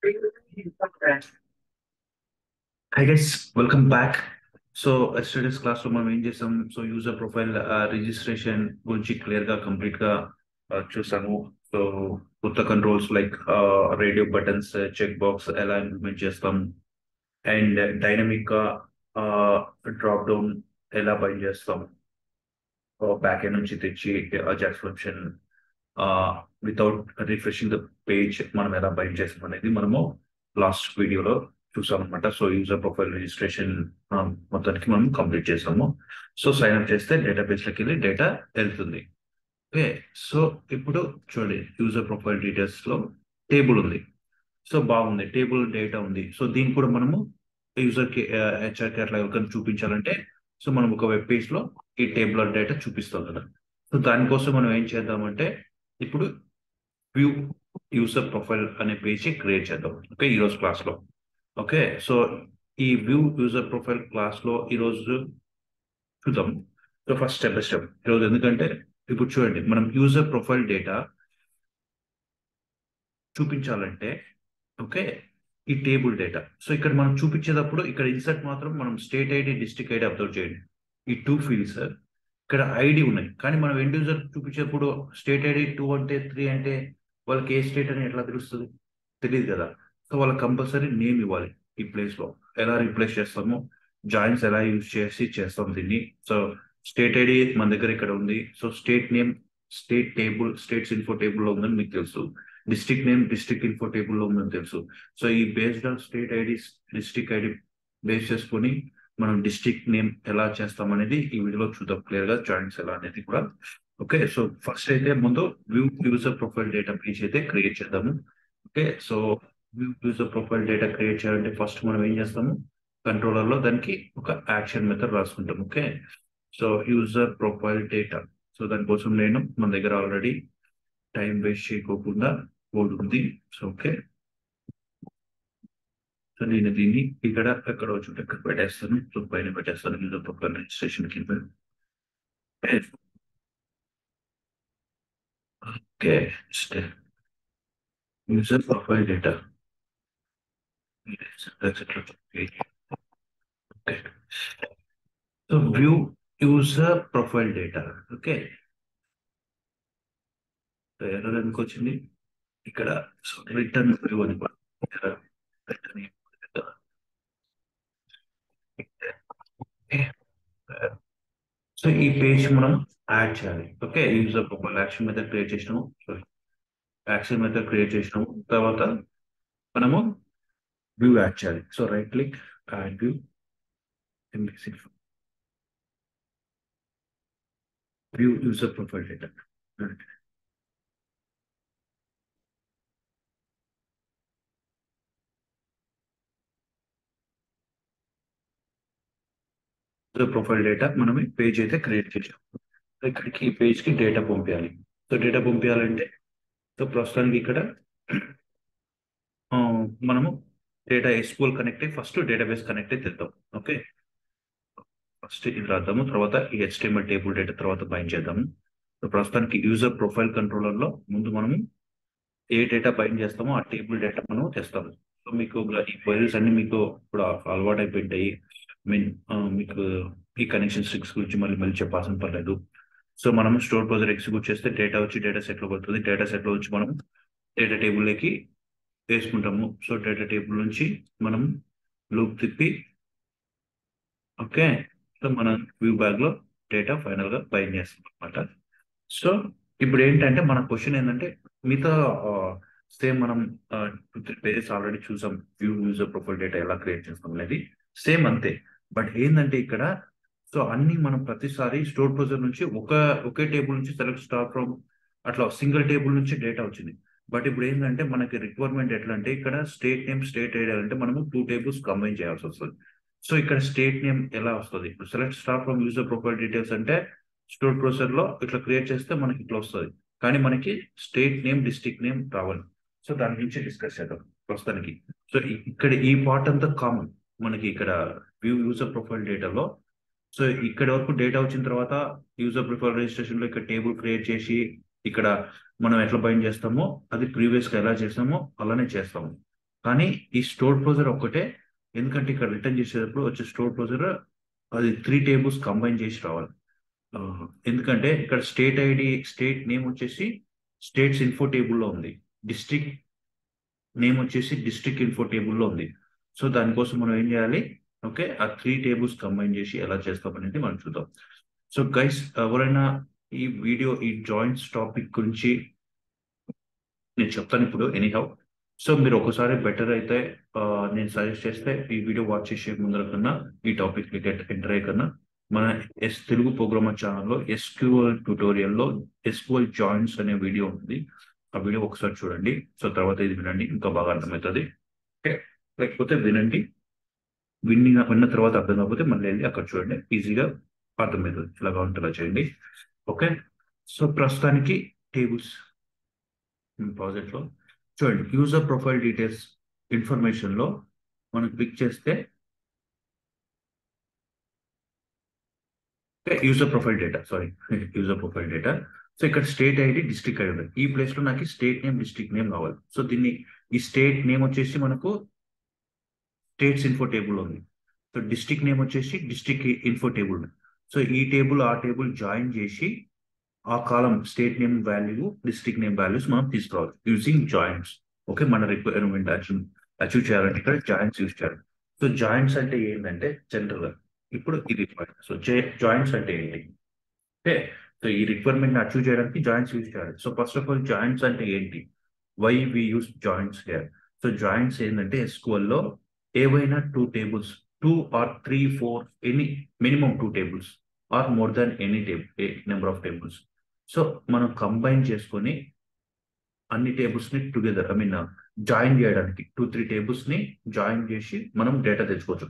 Hi guys, welcome back. So yesterday's class లో మనం ఏం చేసాం? సో యూజర్ ప్రొఫైల్ రిజిస్ట్రేషన్ గురించి క్లియర్ గా కంప్లీట్ గా చూసాము. సో కొత్త controls like radio buttons, check box ఎలా ఇంప్లిమెంట్ చేస్తాం అండ్ డైనమిక్ గా డ్రాప్ డౌన్ ఎలా బైండ్ చేస్తాం, బ్యాక్ ఎండ్ నుంచి తెచ్చి AJAX function without refreshing the page మనం ఎలా బైండ్ చేస్తాం అనేది మనము లాస్ట్ వీడియోలో చూసాం అనమాట. సో యూజర్ ప్రొఫైల్ రిజిస్ట్రేషన్ మొత్తానికి మనం కంప్లీట్ చేసాము. సో సైన్ అప్ చేస్తే డేటాబేస్ లోకి వెళ్ళి డేటా వెళ్తుంది. ఓకే, సో ఇప్పుడు చూడండి, యూజర్ ప్రొఫైల్ డీటెయిల్స్ లో టేబుల్ ఉంది. సో బాగుంది, టేబుల్ డేటా ఉంది. సో దీన్ని కూడా మనము యూజర్ కి హెచ్ఆర్ కి అట్లా ఎవరికైనా చూపించాలంటే సో మనం ఒక వెబ్ పేజ్ లో ఈ టేబుల్ డేటా చూపిస్తాం కదా. సో దానికోసం మనం ఏం చేద్దామంటే ఇప్పుడు వ్యూ యూజర్ ప్రొఫైల్ అనే పేజ్ క్రియేట్ చేద్దాం. ఓకే, ఈరోజు క్లాస్ లో. ఓకే, సో ఈ వ్యూ యూజర్ ప్రొఫైల్ క్లాస్ లో ఈరోజు చూద్దాం. So first step by step ఈరోజు, ఎందుకంటే ఇప్పుడు చూడండి, మనం యూజర్ ప్రొఫైల్ డేటా చూపించాలంటే ఓకే ఈ టేబుల్ డేటా. సో ఇక్కడ మనం చూపించేటప్పుడు ఇక్కడ ఇన్సర్ట్ మాత్రం మనం state ID, district ID observe చేయండి. ఈ టూ ఫీల్డ్స్ ఇక్కడ ఐడి ఉన్నాయి, కానీ మనం ఎండ్ యూజర్ చూపించేటప్పుడు స్టేట్ ఐడి 2 అంటే 3 అంటే వాళ్ళకి ఏ స్టేట్ అని ఎట్లా తెలుస్తుంది? తెలియదు కదా. సో వాళ్ళకి కంపల్సరీ నేమ్ ఇవ్వాలి. ఈ ప్లేస్ లో ఎలా రీప్లేస్ చేస్తాము, జాయిన్స్ ఎలా యూజ్ చేసి చేస్తాం దీన్ని. సో స్టేట్ ఐడి మన దగ్గర ఇక్కడ ఉంది. So state name state table, states info table లో ఉందని మీకు తెలుసు. District name district info table లో ఉందని తెలుసు. సో ఈ based on state ID, district ID base చేసుకొని మనం డిస్ట్రిక్ట్ నేమ్ ఎలా చేస్తాం అనేది ఈ వీడియోలో చూద్దాం క్లియర్ గా, జాయిన్స్ ఎలా అనేది కూడా. ఓకే, సో ఫస్ట్ అయితే ముందు view user profile data page అయితే క్రియేట్ చేద్దాము. Okay, so view user profile data create చేయాలంటే ఫస్ట్ మనం ఏం చేస్తాము, కంట్రోలర్ లో దానికి ఒక యాక్షన్ మెథడ్ రాసుకుంటాం. Okay, so user profile data. So దానికోసం నేను మన దగ్గర ఆల్రెడీ టైం వేస్ట్ చేయకోకుండా కోడ్ ఉంది. సో ఓకే, సో నేను దీన్ని ఇక్కడ ఎక్కడ వచ్చి ఎక్కడ పెట్టేస్తాను. సో పైన పెట్టేస్తాను యూజర్ ప్రొఫైల్ రిజిస్ట్రేషన్ కింద. Okay, user profile data. Okay, so view user profile data. Okay, error ఎందుకు వచ్చింది ఇక్కడ? సో రిటర్న్ వ్యూ అని రిటర్న్. సో ఈ పేజ్ మనం యాడ్ చేయాలి. Okay, user profile action method create చేసినాము. సారీ, యాక్షన్ మెథడ్ క్రియేట్ చేసినాము తర్వాత మనము వ్యూ యాడ్ చేయాలి. So right click, add view, view user profile data. User profile data మనం పేజ్ అయితే క్రియేట్ చేసాం. ఇక్కడికి ఈ పేజ్ కి డేటా పంపించాలి. సో డేటా పంపించాలంటే సో ప్రస్తుతానికి ఇక్కడ మనము డేటా ఎస్క్యూఎల్ కనెక్ట్ అయ్యి ఫస్ట్ డేటాబేస్ కనెక్ట్ అయి తెద్దాం. ఓకే, ఫస్ట్ ఇది రాద్దాము, తర్వాత ఈ HTML టేబుల్ డేటా తర్వాత బైండ్ చేద్దాము. సో ప్రస్తుతానికి యూజర్ ప్రొఫైల్ కంట్రోలర్ లో ముందు మనము ఏ డేటా బైండ్ చేస్తామో ఆ టేబుల్ డేటా మనం తెస్తాము. సో మీకు ఈ క్వైరీస్ అన్ని మీకు ఇప్పుడు అలవాటు అయిపోయింటాయి. మీన్ మీకు ఈ కనెక్షన్ స్ట్రిక్స్ గురించి మళ్ళీ మళ్ళీ చెప్పాల్సిన పర్లేదు. సో మనం స్టోర్ ప్రొసీజర్ ఎగ్జిక్యూట్ చేస్తే డేటా వచ్చి డేటా సెట్ లో పడుతుంది. డేటా సెట్ లో వచ్చి మనం డేటా టేబుల్ లోకి వేసుకుంటాము. సో డేటా టేబుల్ నుంచి మనం లూప్ తిప్పి ఓకే, సో మన వ్యూ బ్యాగ్ లో డేటా ఫైనల్ గా బైండ్ చేస్తాం అనమాట. సో ఇప్పుడు ఏంటంటే మన క్వశ్చన్ ఏంటంటే మిగతా సేమ్ మనం 2-3 పేజెస్ ఆల్రెడీ చూసాం. వ్యూ యూజర్ ప్రొఫైల్ డేటా ఎలా క్రియేట్ చేస్తాం అనేది సేమ్ అంతే. బట్ ఏంటంటే ఇక్కడ సో అన్ని మనం ప్రతిసారి స్టోర్ ప్రొసీజర్ నుంచి ఒకే టేబుల్ నుంచి సెలెక్ట్ స్టార్ ఫ్రమ్ అట్లా సింగిల్ టేబుల్ నుంచి డేటా వచ్చింది. బట్ ఇప్పుడు ఏంటంటే మనకి రిక్వైర్మెంట్ ఎట్లా అంటే ఇక్కడ స్టేట్ నేమ్, స్టేట్ ఐడి అంటే మనము 2 టేబుల్స్ కంబైన్ చేయాల్సి వస్తుంది. సో ఇక్కడ స్టేట్ నేమ్ ఎలా వస్తుంది? ఇప్పుడు select star from user profile details అంటే స్టోర్ ప్రొసెసర్ లో ఇట్లా క్రియేట్ చేస్తే మనకి ఇట్లా వస్తుంది, కానీ మనకి స్టేట్ నేమ్, డిస్ట్రిక్ట్ నేమ్ రావాలి. సో దాని గురించి డిస్కస్ చేద్దాం ప్రస్తుతానికి. సో ఇక్కడ ఈ పార్ట్ అంతా కామన్ మనకి ఇక్కడ వ్యూ యూజర్ ప్రొఫైల్ డేటాలో. సో ఇక్కడ వరకు డేటా వచ్చిన తర్వాత యూజర్ ప్రొఫైల్ రిజిస్ట్రేషన్ లో ఇక్కడ టేబుల్ క్రియేట్ చేసి ఇక్కడ మనం ఎట్లా బైండ్ చేస్తామో అది ప్రీవియస్ గా ఎలా చేస్తామో అలానే చేస్తాము. కానీ ఈ స్టోర్ ప్రొసీజర్ ఒక్కటే, ఎందుకంటే ఇక్కడ రిటర్న్ చేసేటప్పుడు వచ్చే స్టోర్ ప్రొసీజర్ అది 3 టేబుల్స్ కంబైన్ చేసి రావాలి. ఆ, ఎందుకంటే ఇక్కడ స్టేట్ ఐడి, స్టేట్ నేమ్ వచ్చేసి స్టేట్స్ ఇన్ఫో టేబుల్లో ఉంది, డిస్ట్రిక్ట్ నేమ్ వచ్చేసి డిస్ట్రిక్ట్ ఇన్ఫో టేబుల్లో ఉంది. సో దానికోసం మనం ఏం చేయాలి, ఓకే, ఆ 3 టేబుల్స్ కంబైన్ చేసి ఎలా చేస్తాం అనేది మనం చూద్దాం. సో గైస్, ఎవరైనా ఈ జాయింట్స్ టాపిక్ గురించి నేను చెప్తాను ఇప్పుడు ఎనీహౌ. సో మీరు ఒకసారి బెటర్ అయితే ఆ, నేను సజెస్ట్ చేస్తే ఈ వీడియో వాచ్ చేసే ముందర కన్నా ఈ టాపిక్ ఎంటర్ అయ్యే కన్నా మన తెలుగు ప్రోగ్రామర్ ఛానల్లో ఎస్క్యూఎల్ ట్యూటోరియల్లో ఎస్క్యూఎల్ జాయింట్స్ అనే వీడియో ఉంది. ఆ వీడియో ఒకసారి చూడండి. సో తర్వాత ఇది వినండి, ఇంకా బాగా అర్థమవుతుంది. ఓకే, లేకపోతే వినండి, విన్న తర్వాత అర్థం కాకపోతే మళ్ళీ వెళ్ళి అక్కడ చూడండి, ఈజీగా అర్థమవుతుంది. ఇలాగా ఉంటుందా చేయండి. ఓకే, సో ప్రస్తుతానికి టేబుల్స్ ప్రాజెక్ట్లో చూడండి, యూజర్ ప్రొఫైల్ డీటెయిల్స్ ఇన్ఫర్మేషన్ లో మనం క్లిక్ చేస్తే user profile data, sorry, user profile data. So ఇక్కడ స్టేట్ ఐడి, డిస్ట్రిక్ట్ ఐడి ఉంది. ఈ ప్లేస్ లో నాకు స్టేట్ నేమ్, డిస్ట్రిక్ట్ నేమ్ కావాలి. సో దీన్ని, ఈ స్టేట్ నేమ్ వచ్చేసి మనకు స్టేట్స్ ఇన్ఫో టేబుల్ ఉంది. సో డిస్ట్రిక్ట్ నేమ్ వచ్చేసి డిస్ట్రిక్ట్ ఇన్ఫో టేబుల్ ఉంది. సో ఈ టేబుల్ ఆ టేబుల్ జాయిన్ చేసి ఆ column state name value, district name values మనం తీసుకురావాలి యూజింగ్ జాయింట్స్. ఓకే, మన రిక్వైర్మెంట్ అచీవ్ చేయాలంటే ఇక్కడ జాయింట్స్ యూజ్ చేయాలి. సో జాయింట్స్ అంటే ఏంటంటే జనరల్ గా ఇప్పుడు ఇది, సో జాయింట్స్ అంటే ఏంటి అంటే, సో ఈ రిక్వైర్మెంట్ అచీవ్ చేయడానికి జాయింట్స్ యూజ్ చేయాలి. So first of all joins అంటే ఏంటి, why we use joins here. So joins ఏంటంటే SQL లో ఏవైనా 2 tables, 2 or 3, 4, any minimum 2 tables or more than any table, number of tables. So మనం combine చేసుకొని అన్ని టేబుల్స్ ని టుగెదర్, ఐ మీన్ జాయిన్ చేయడానికి 2, 3 టేబుల్స్ ని జాయిన్ చేసి మనం డేటా తెచ్చుకోవచ్చు.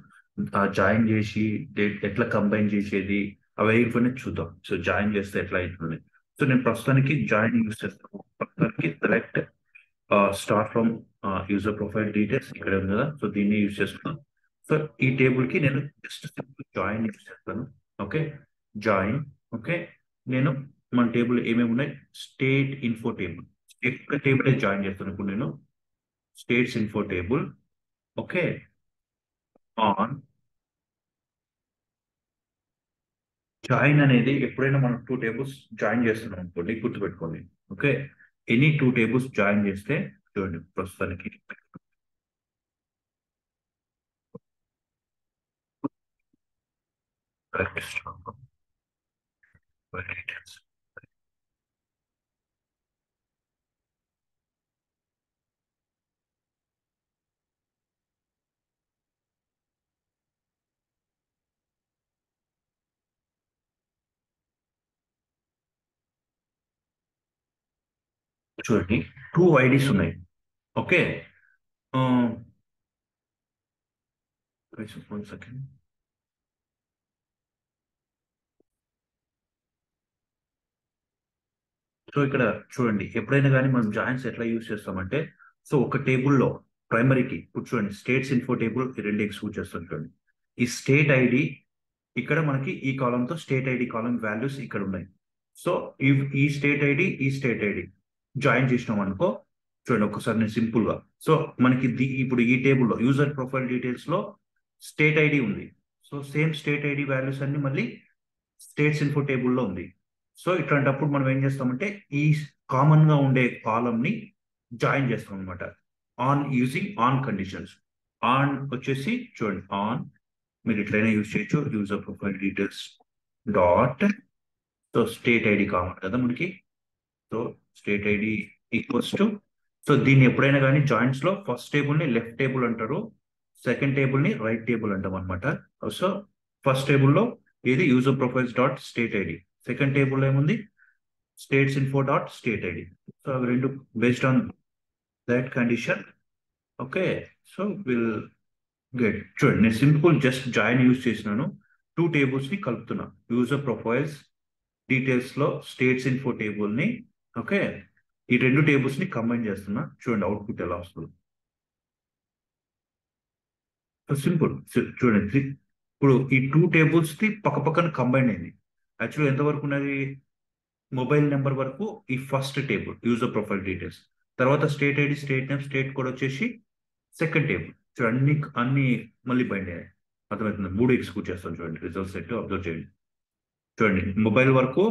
ఆ జాయిన్ చేసి ఎట్లా కంబైన్ చేసేది అవి కొన్ని చూద్దాం. సో జాయిన్ చేస్తే ఎట్లా అవుతుంది. సో నేను ప్రస్తుతానికి జాయిన్ యూస్ చేస్తాను. ప్రస్తుతానికి select start from user profile details ఇక్కడ ఉంది కదా, సో దీన్ని యూజ్ చేస్తున్నాను. సో ఈ టేబుల్ కి నేను జస్ట్ సింపుల్ జాయిన్ యూజ్ చేస్తాను. Okay, join. ఓకే, నేను మన టేబుల్ ఏమేమి ఉన్నాయి, state info table, state table join చేస్తాను ఇప్పుడు నేను, states info table. Okay, on join అనేది ఎప్పుడైనా మనం 2 టేబుల్స్ జాయిన్ చేస్తున్నాం అనుకోండి, గుర్తుపెట్టుకోండి. ఓకే, ఎనీ 2 టేబుల్స్ జాయిన్ చేస్తే చూడండి ప్రస్తుతానికి డీటెయిల్స్ చూడండి, 2 ఐడీస్ ఉన్నాయి. Okay, one second. సో ఇక్కడ చూడండి, ఎప్పుడైనా కానీ మనం జాయిన్స్ ఎట్లా యూజ్ చేస్తామంటే, సో ఒక టేబుల్లో ప్రైమరీకి ఇప్పుడు చూడండి, స్టేట్స్ ఇన్ఫో టేబుల్ రెండు ఎగ్జిక్యూట్ చేస్తాం చూడండి. ఈ స్టేట్ ఐడి ఇక్కడ మనకి ఈ కాలంతో స్టేట్ ఐడి కాలం వాల్యూస్ ఇక్కడ ఉన్నాయి. సో ఈ స్టేట్ ఐడి, ఈ స్టేట్ ఐడి జాయిన్ చేసినాం అనుకో, చూడండి ఒకసారి నేను సింపుల్ గా. సో మనకి ఇప్పుడు ఈ టేబుల్లో యూజర్ ప్రొఫైల్ డీటెయిల్స్ లో స్టేట్ ఐడి ఉంది. So same state ID values అన్ని మళ్ళీ స్టేట్స్ ఇన్ఫో టేబుల్లో ఉంది. సో ఇట్లాంటప్పుడు మనం ఏం చేస్తామంటే ఈ కామన్ గా ఉండే కాలం ని జాయిన్ చేస్తాం అనమాట, on using on conditions. On వచ్చేసి చూడండి, ఆన్ మీరు ఎట్లయినా యూజ్ చేయొచ్చు, user profile details dot, so state ID common కదా మనకి. So state ID equals to, so దీన్ని ఎప్పుడైనా కానీ జాయింట్స్ లో ఫస్ట్ టేబుల్ ని లెఫ్ట్ టేబుల్ అంటారు, సెకండ్ టేబుల్ ని రైట్ టేబుల్ అంటాం అనమాట. సో ఫస్ట్ టేబుల్లో ఇది user profiles dot state ID, second table ఏముంది, states info dot state ID. So అవి రెండు based on that condition. Okay, so will get, చూడండి నేను సింపుల్ జస్ట్ జాయిన్ యూజ్ చేసినాను, 2 టేబుల్స్ ని కలుపుతున్నా, యూజర్ ప్రొఫైల్స్ డీటెయిల్స్ లో స్టేట్స్ ఇన్ఫో టేబుల్ ని. Okay, ఈ రెండు టేబుల్స్ ని కంబైన్ చేస్తున్నా, చూడండి అవుట్పుట్ ఎలా వస్తుంది. సింపుల్, చూడండి ఇప్పుడు ఈ 2 టేబుల్స్ ది పక్క పక్కన కంబైన్ అయింది. యాక్చువల్లీ ఎంతవరకు ఉన్నది, మొబైల్ నెంబర్ వరకు ఈ first table user profile details, తర్వాత state ID, state name, state code వచ్చేసి సెకండ్ టేబుల్ చూడండి, అన్ని మళ్ళీ బైండ్ అయ్యాయి. అర్థమవుతుంది, 3 ఎగ్జిక్యూట్ చేస్తాం చూడండి. రిజల్ట్ సెట్ అబ్జర్వ్ చేయండి. చూడండి, మొబైల్ వరకు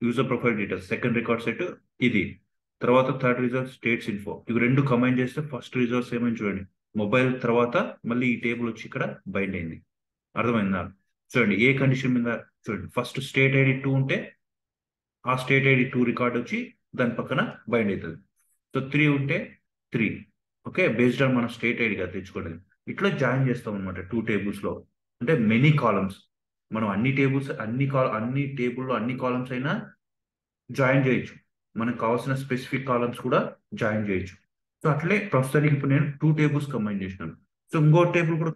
user profile details, second record set ఇది, తర్వాత థర్డ్ రిజల్ట్ స్టేట్స్ ఇన్ఫో. ఇవి రెండు కంబైన్ చేస్తే ఫస్ట్ రిజల్ట్స్ ఏమైంది చూడండి. మొబైల్ తర్వాత మళ్ళీ ఈ టేబుల్ వచ్చి ఇక్కడ బైండ్ అయింది. అర్థమైందా? చూడండి, ఏ కండిషన్ మీద చూడండి, ఫస్ట్ స్టేట్ ఐడి 2 ఉంటే ఆ స్టేట్ ఐడి 2 రికార్డ్ వచ్చి దాని పక్కన బైండ్ అవుతుంది. సో 3 ఉంటే 3. ఓకే, బేస్డ్ ఆన్ మన స్టేట్ ఐడిగా తెచ్చుకోండి. ఇట్లా జాయిన్ చేస్తాం అనమాట 2 టేబుల్స్ లో. అంటే మెనీ కాలమ్స్, మనం అన్ని టేబుల్స్ అన్ని టేబుల్లో అన్ని కాలమ్స్ అయినా జాయిన్ చేయొచ్చు. మనకు కావాల్సిన స్పెసిఫిక్ కాలమ్స్ కూడా జాయిన్ చేయొచ్చు. సో అట్లే ప్రస్తుతానికి ఇప్పుడు నేను 2 టేబుల్స్ కంబైన్ చేసినాను. సో ఇంకో టేబుల్ కూడా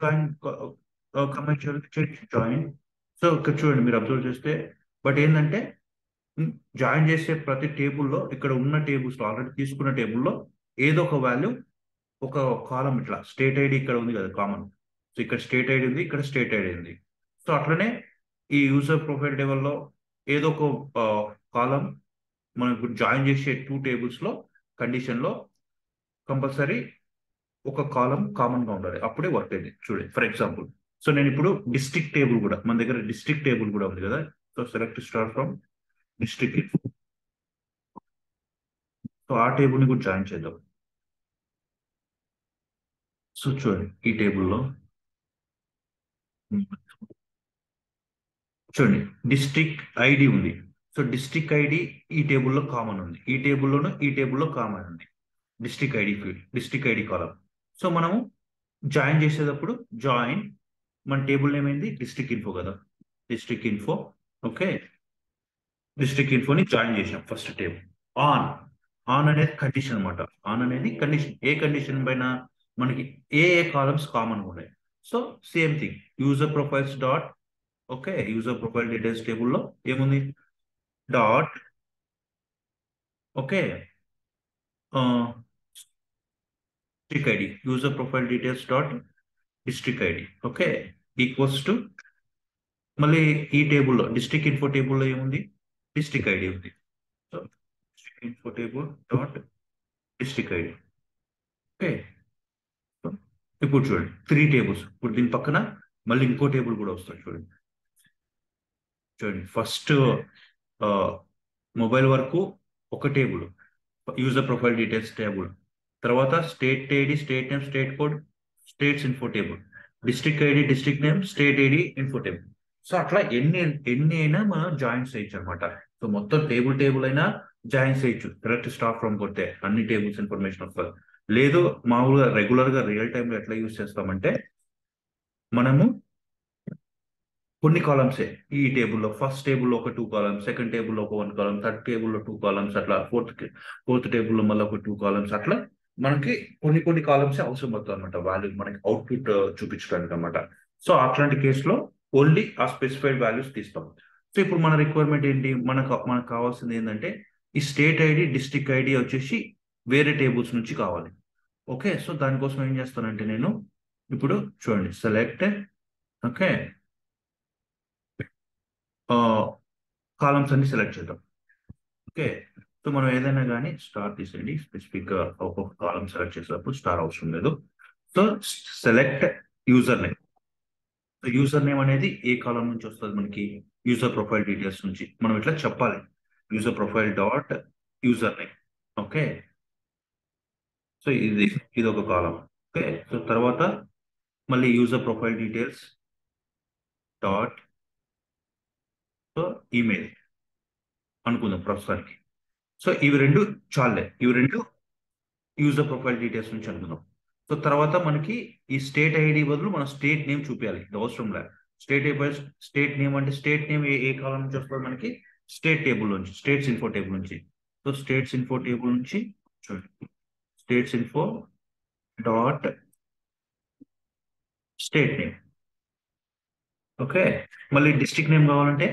కంబైన్ చేయాలి, జాయిన్. సో ఇక్కడ చూడండి, మీరు అబ్జర్వ్ చేస్తే బట్ ఏంటంటే జాయిన్ చేసే ప్రతి టేబుల్లో ఇక్కడ ఉన్న టేబుల్స్ ఆల్రెడీ తీసుకున్న టేబుల్లో ఏదో ఒక వాల్యూ, ఒక కాలం ఇట్లా స్టేట్ ఐడి ఇక్కడ ఉంది కదా కామన్. సో ఇక్కడ స్టేట్ ఐడి ఉంది, ఇక్కడ స్టేట్ ఐడి ఉంది. సో అట్లనే ఈ యూజర్ ప్రొఫైల్ టేబుల్లో ఏదో ఒక కాలం మనం ఇప్పుడు జాయిన్ చేసే 2 టేబుల్స్ లో కండిషన్ లో కంపల్సరీ ఒక కాలం కామన్ గా ఉండాలి, అప్పుడే వర్క్ అయింది. చూడండి ఫర్ ఎగ్జాంపుల్, సో నేను ఇప్పుడు డిస్ట్రిక్ట్ టేబుల్ కూడా, మన దగ్గర డిస్ట్రిక్ట్ టేబుల్ కూడా ఉంది కదా. So select star from district. So ఆ టేబుల్ ని కూడా జాయిన్ చేద్దాం. సో చూడండి, ఈ టేబుల్లో చూడండి డిస్ట్రిక్ట్ ఐడి ఉంది. సో డిస్ట్రిక్ట్ ఐడి ఈ టేబుల్లో కామన్ ఉంది, ఈ టేబుల్లోను ఈ టేబుల్లో కామన్ ఉంది. District ID field, district ID column. So మనము జాయిన్ చేసేటప్పుడు జాయిన్, మన టేబుల్ నేమ్ ఏంది, డిస్ట్రిక్ట్ ఇన్ఫో కదా, డిస్ట్రిక్ట్ ఇన్ఫో. ఓకే, డిస్ట్రిక్ట్ ఇన్ఫోని జాయిన్ చేసాం ఫస్ట్ టేబుల్. ఆన్, ఆన్ అనేది కండిషన్ అనమాట. ఆన్ అనేది కండిషన్, ఏ కండిషన్ పైన మనకి ఏ ఏ కాలమ్స్ కామన్ ఉన్నాయి. So same thing, user profiles dot, okay, user profile details టేబుల్లో ఏముంది, dot, okay, district ID, user profile details dot district ID, okay, equals to మళ్ళీ ఈ టేబుల్లో డిస్ట్రిక్ట్ ఇన్ఫో టేబుల్లో ఏముంది, డిస్ట్రిక్ట్ ఐడి ఉంది. So district info table dot district ID. Okay, ఇప్పుడు చూడండి 3 టేబుల్స్. ఇప్పుడు దీని పక్కన మళ్ళీ ఇంకో టేబుల్ కూడా వస్తుంది చూడండి. చూడండి ఫస్ట్ మొబైల్ వరకు ఒక table, user profile details table, తర్వాత state ID, state name, state code, states info table, district ID, district name, state ID, info table. So అట్లా ఎన్ని ఎన్ని అయినా మనం జాయిన్ చేయొచ్చు అనమాట. సో మొత్తం టేబుల్ అయినా జాయిన్ చేయొచ్చు. కరెక్ట్ స్టార్ట్ ఫ్రమ్ కొడితే అన్ని టేబుల్స్ ఇన్ఫర్మేషన్ వస్తుంది. లేదు మామూలుగా రెగ్యులర్ గా రియల్ టైమ్ లో ఎట్లా యూజ్ చేస్తామంటే, మనము కొన్ని కాలమ్సే ఈ టేబుల్లో, ఫస్ట్ టేబుల్లో ఒక 2 కాలమ్స్, సెకండ్ టేబుల్లో ఒక 1 కాలమ్, థర్డ్ టేబుల్లో 2 కాలమ్స్, అట్లా ఫోర్త్ టేబుల్లో మళ్ళీ ఒక 2 కాలమ్స్, అట్లా మనకి కొన్ని కాలమ్స్ అవసరం పడుతుంది అనమాట, వాల్యూ మనకి అవుట్పుట్ చూపించడానికి అనమాట. సో అట్లాంటి కేసులో ఓన్లీ ఆ స్పెసిఫైడ్ వాల్యూస్ తీస్తాం. సో ఇప్పుడు మన రిక్వైర్మెంట్ ఏంటి, మనకు కావాల్సింది ఏంటంటే ఈ స్టేట్ ఐడి, డిస్ట్రిక్ట్ ఐడి వచ్చేసి వేరే టేబుల్స్ నుంచి కావాలి. ఓకే, సో దానికోసం ఏం చేస్తానంటే నేను ఇప్పుడు చూడండి సెలెక్ట్, ఓకే, కాలమ్స్ అన్ని సెలెక్ట్ చేద్దాం. ఓకే, సో మనం ఏదైనా కానీ స్టార్ తీసేయండి, స్పెసిఫిక్ గా ఒక్కొక్క కాలం సెలెక్ట్ చేసేటప్పుడు స్టార్ అవసరం లేదు. So select user name. User name అనేది ఏ కాలం నుంచి వస్తుంది మనకి, యూజర్ ప్రొఫైల్ డీటెయిల్స్ నుంచి. మనం ఇట్లా చెప్పాలి, user profile dot user name. Okay, so ఇది ఒక కాలం. ఓకే, సో తర్వాత మళ్ళీ user profile details dot, so email అనుకుందాం ప్రస్తుతానికి. సో ఇవి రెండు చాలే, ఇవి రెండు యూజర్ ప్రొఫైల్ డీటెయిల్స్ నుంచి అనుకుందాం. సో తర్వాత మనకి ఈ స్టేట్ ఐడి బదులు మన స్టేట్ నేమ్ చూపించాలి, ఇది అవసరం లేదు. స్టేట్ నేమ్ అంటే స్టేట్ నేమ్ ఏ కాలం నుంచి వస్తుంది మనకి, స్టేట్ టేబుల్ నుంచి, స్టేట్స్ ఇన్ఫో టేబుల్ నుంచి. సో స్టేట్స్ ఇన్ఫో టేబుల్ నుంచి చూడండి, states info dot state name. Okay, మళ్ళీ డిస్ట్రిక్ట్ నేమ్ కావాలంటే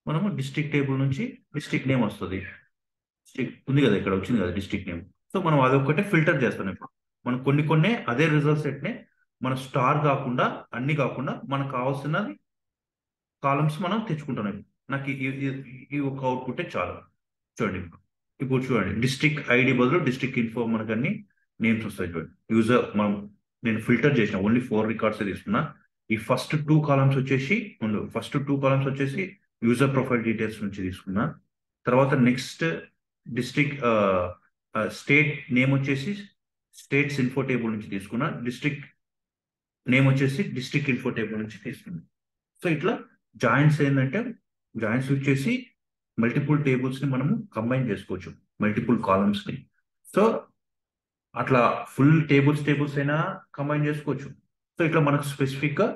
మనము డిస్ట్రిక్ట్ టేబుల్ నుంచి డిస్ట్రిక్ట్ నేమ్ వస్తుంది. ఉంది కదా, ఇక్కడ వచ్చింది కదా డిస్ట్రిక్ట్ నేమ్. సో మనం అదొక్కటే ఫిల్టర్ చేస్తాం. ఇప్పుడు మనం కొన్ని అదే రిజల్ట్ సెట్ నే మన స్టార్ కాకుండా, అన్ని కాకుండా మనకు కావాల్సినది కాలమ్స్ మనం తెచ్చుకుంటున్నాం. నాకు ఈ ఒక అవుట్పుట్ చాలు. చూడండి ఇప్పుడు చూడండి, డిస్ట్రిక్ట్ ఐడి బదులు డిస్ట్రిక్ట్ ఇన్ఫో మనకు అన్ని నేమ్స్ వస్తాయి. చూడండి యూజర్, మనం నేను ఫిల్టర్ చేసిన ఓన్లీ 4 రికార్డ్స్ తీసుకున్నా. ఈ ఫస్ట్ 2 కాలమ్స్ వచ్చేసి యూజర్ ప్రొఫైల్ డీటెయిల్స్ నుంచి తీసుకున్నా. తర్వాత నెక్స్ట్ డిస్ట్రిక్ట్ స్టేట్ నేమ్ వచ్చేసి స్టేట్స్ ఇన్ఫో టేబుల్ నుంచి తీసుకున్నా. డిస్ట్రిక్ట్ నేమ్ వచ్చేసి డిస్ట్రిక్ట్ ఇన్ఫో టేబుల్ నుంచి తీసుకున్నా. సో ఇట్లా జాయింట్స్ ఏంటంటే జాయింట్స్ వచ్చేసి మల్టిపుల్ టేబుల్స్ ని మనము కంబైన్ చేసుకోవచ్చు, మల్టిపుల్ కాలమ్స్ ని. సో అట్లా ఫుల్ టేబుల్స్ అయినా కంబైన్ చేసుకోవచ్చు. సో ఇట్లా మనకు స్పెసిఫిక్ గా